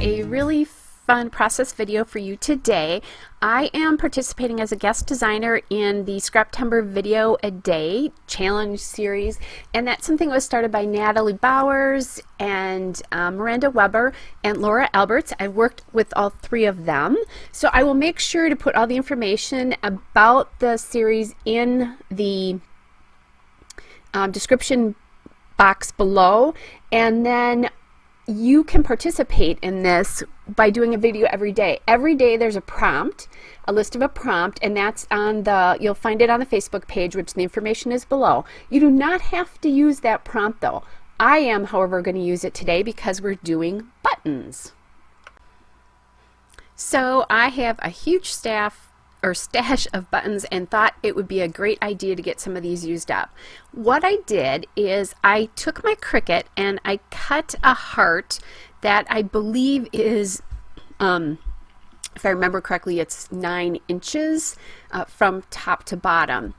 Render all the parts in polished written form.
a really fun process video for you today. I am participating as a guest designer in the Scraptember Video a Day Challenge series, and that's something that was started by Natalie Bowers and Miranda Weber and Laura Alberts. I've worked with all three of them, so I will make sure to put all the information about the series in the description box below, and then you can participate in this by doing a video every day. Every day there's a prompt, a list of a prompt, and that's on the, you'll find it on the Facebook page, which the information is below. You do not have to use that prompt though. I am, however, going to use it today because we're doing buttons. So I have a huge stash of buttons and thought it would be a great idea to get some of these used up. What I did is I took my Cricut and I cut a heart that I believe is, if I remember correctly, it's 9 inches from top to bottom.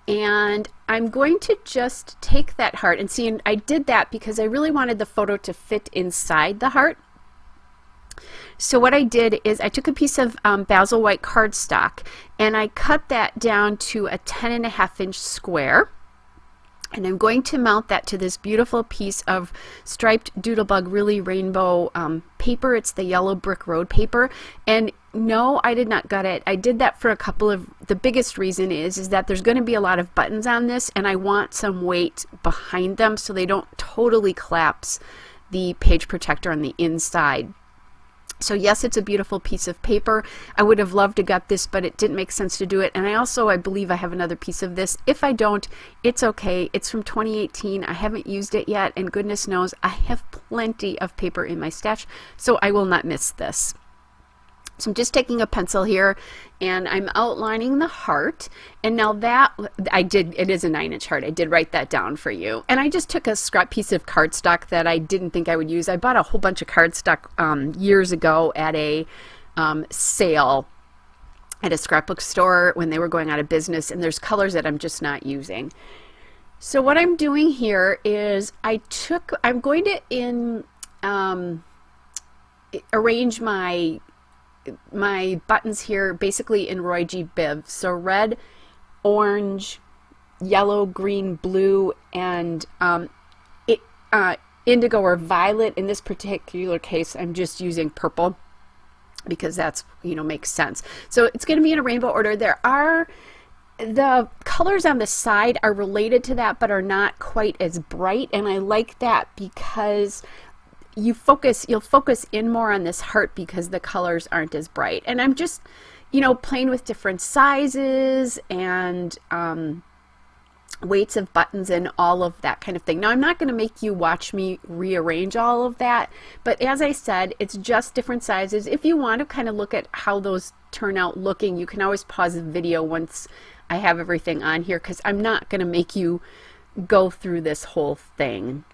And I'm going to just take that heart and see, and I did that because I really wanted the photo to fit inside the heart. So what I did is I took a piece of Basil White cardstock and I cut that down to a 10.5-inch square, and I'm going to mount that to this beautiful piece of striped Doodlebug Really Rainbow paper. It's the yellow brick road paper, and no, I did not gut it. I did that for a couple of, the biggest reason is that there's going to be a lot of buttons on this and I want some weight behind them so they don't totally collapse the page protector on the inside. So yes, it's a beautiful piece of paper. I would have loved to gut this, but it didn't make sense to do it. And I believe I have another piece of this. If I don't, it's okay. It's from 2018. I haven't used it yet, and goodness knows I have plenty of paper in my stash, so I will not miss this. So I'm just taking a pencil here and I'm outlining the heart, and now that I did, it is a 9-inch heart. I did write that down for you, and I just took a scrap piece of cardstock that I didn't think I would use. I bought a whole bunch of cardstock years ago at a sale at a scrapbook store when they were going out of business, and there's colors that I'm just not using. So what I'm doing here is I'm going to arrange my buttons here basically in Roy G. Biv. So red, orange, yellow, green, blue, and indigo or violet. In this particular case, I'm just using purple because that's, makes sense. So it's going to be in a rainbow order. The colors on the side are related to that but are not quite as bright, and I like that because you'll focus in more on this heart because the colors aren't as bright. And I'm just, playing with different sizes and weights of buttons and all of that kind of thing. Now, I'm not going to make you watch me rearrange all of that, but as I said, it's just different sizes. If you want to kind of look at how those turn out looking, you can always pause the video once I have everything on here, because I'm not going to make you go through this whole thing.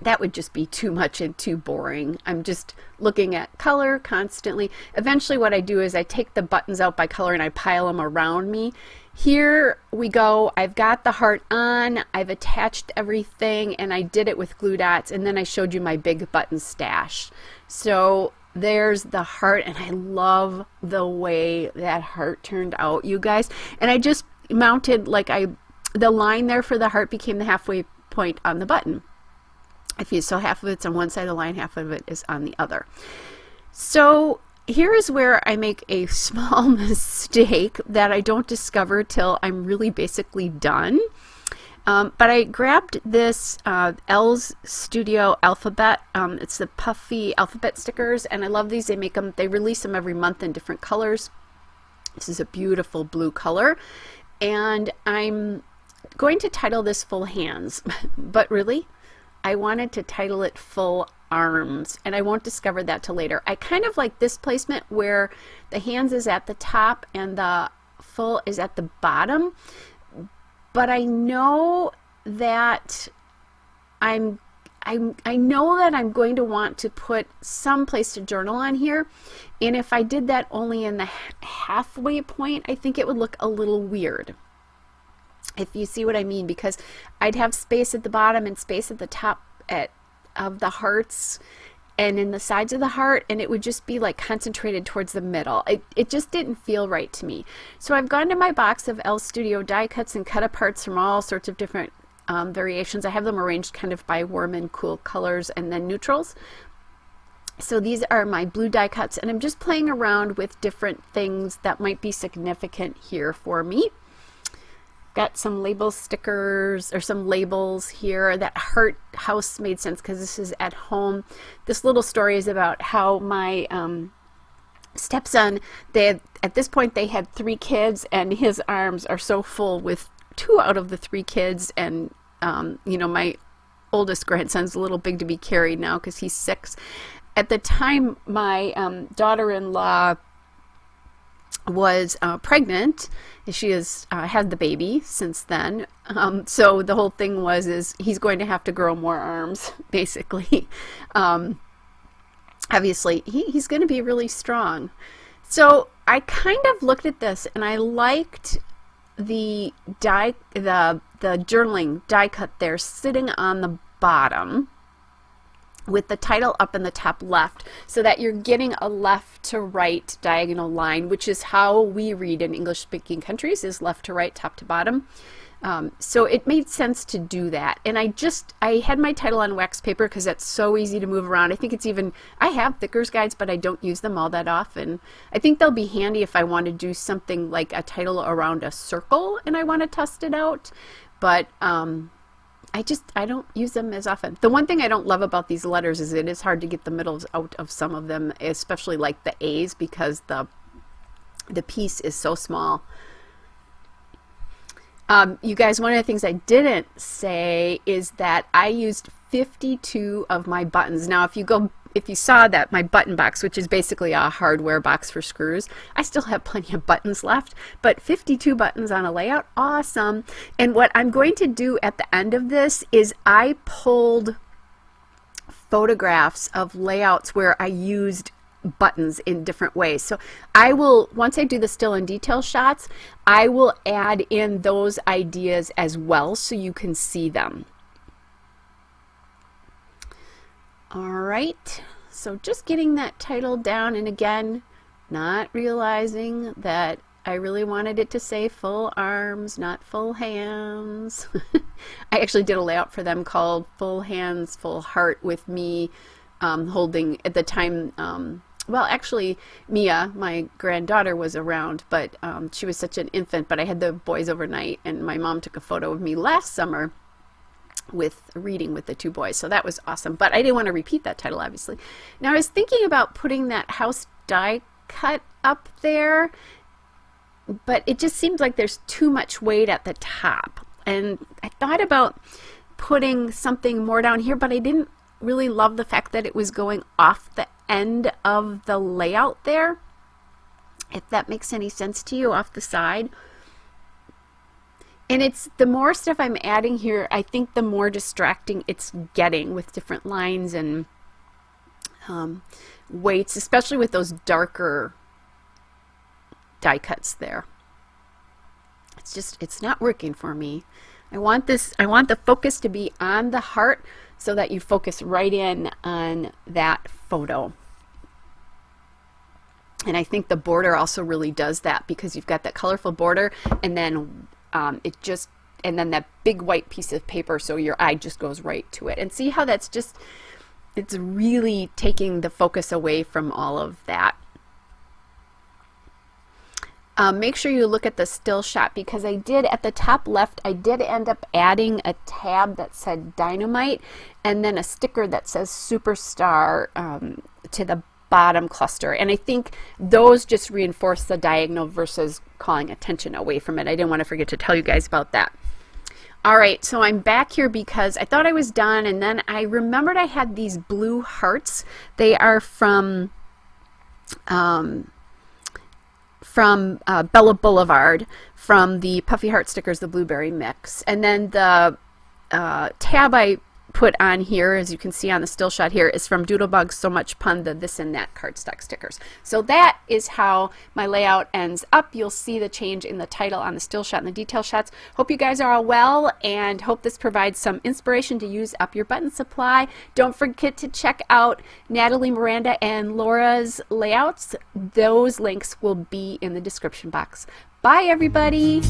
That would just be too much and too boring. I'm just looking at color constantly. Eventually what I do is I take the buttons out by color and I pile them around me. Here we go. I've got the heart on, I've attached everything, and I did it with glue dots, and then I showed you my big button stash. So there's the heart, and I love the way that heart turned out, you guys. And I just mounted, the line there for the heart became the halfway point on the button. If you saw, half of it's on one side of the line, half of it is on the other. So here is where I make a small mistake that I don't discover till I'm really basically done. But I grabbed this Elle's Studio Alphabet. It's the puffy alphabet stickers, and I love these. They release them every month in different colors. This is a beautiful blue color, and I'm going to title this Full Hands, but really, I wanted to title it Full Arms, and I won't discover that till later. I kind of like this placement where the hands is at the top and the full is at the bottom, but I know that I know that I'm going to want to put some place to journal on here, and if I did that only in the halfway point, I think it would look a little weird. if you see what I mean, because I'd have space at the bottom and space at the top of the hearts, and in the sides of the heart, and it would just be like concentrated towards the middle. It just didn't feel right to me. So I've gone to my box of L Studio die cuts and cut aparts from all sorts of different variations. I have them arranged kind of by warm and cool colors and then neutrals. So these are my blue die cuts, and I'm just playing around with different things that might be significant here for me. Got some label stickers or some labels here. That heart house made sense because this is at home. This little story is about how my stepson, at this point they had 3 kids, and his arms are so full with 2 out of the 3 kids, and you know, my oldest grandson's a little big to be carried now because he's 6. At the time my daughter-in-law was pregnant, and she has had the baby since then, so the whole thing is he's going to have to grow more arms, basically. Obviously he's going to be really strong. So I kind of looked at this, and I liked the journaling die cut there sitting on the bottom with the title up in the top left, so that you're getting a left to right diagonal line, which is how we read in English speaking countries, is left to right, top to bottom. So it made sense to do that. And I had my title on wax paper because that's so easy to move around. I think it's even, I have Thicker's guides, but I don't use them all that often. I think they'll be handy if I want to do something like a title around a circle and I want to test it out. But I don't use them as often. The one thing I don't love about these letters is it is hard to get the middles out of some of them, especially like the A's, because the piece is so small. You guys, one of the things I didn't say is that I used 52 of my buttons. Now, if you saw that my button box, which is basically a hardware box for screws, I still have plenty of buttons left, but 52 buttons on a layout, awesome. And what I'm going to do at the end of this is I pulled photographs of layouts where I used buttons in different ways. So I will, once I do the still and detail shots, I will add in those ideas as well so you can see them. All right, so just getting that title down, and again, not realizing that I really wanted it to say full arms, not full hands. I actually did a layout for them called Full Hands, Full Heart, with me holding, at the time, well, actually, Mia, my granddaughter, was around, but she was such an infant, but I had the boys overnight, and my mom took a photo of me last summer with reading with the 2 boys, so that was awesome. But I didn't want to repeat that title, obviously. Now I was thinking about putting that house die cut up there, but it just seems like there's too much weight at the top, and I thought about putting something more down here, but I didn't really love the fact that it was going off the end of the layout there, if that makes any sense to you, off the side. And it's, the more stuff I'm adding here, I think the more distracting it's getting with different lines and weights, especially with those darker die cuts there. It's just, it's not working for me. I want the focus to be on the heart so that you focus right in on that photo. And I think the border also really does that, because you've got that colorful border, and then and then that big white piece of paper, so your eye just goes right to it. And see how that's just, it's really taking the focus away from all of that. Make sure you look at the still shot, because I did, at the top left, I did end up adding a tab that said Dynamite, and then a sticker that says Superstar to the bottom cluster. And I think those just reinforce the diagonal versus calling attention away from it. I didn't want to forget to tell you guys about that. All right, so I'm back here because I thought I was done, and then I remembered I had these blue hearts. They are from Bella Boulevard, from the Puffy Heart stickers, the Blueberry Mix. And then the tab I put on here, as you can see on the still shot here, is from Doodlebug So Much Pun, the this and that cardstock stickers. So that is how my layout ends up. You'll see the change in the title on the still shot and the detail shots. Hope you guys are all well, and hope this provides some inspiration to use up your button supply. Don't forget to check out Natalie, Miranda, and Laura's layouts. Those links will be in the description box. Bye, everybody.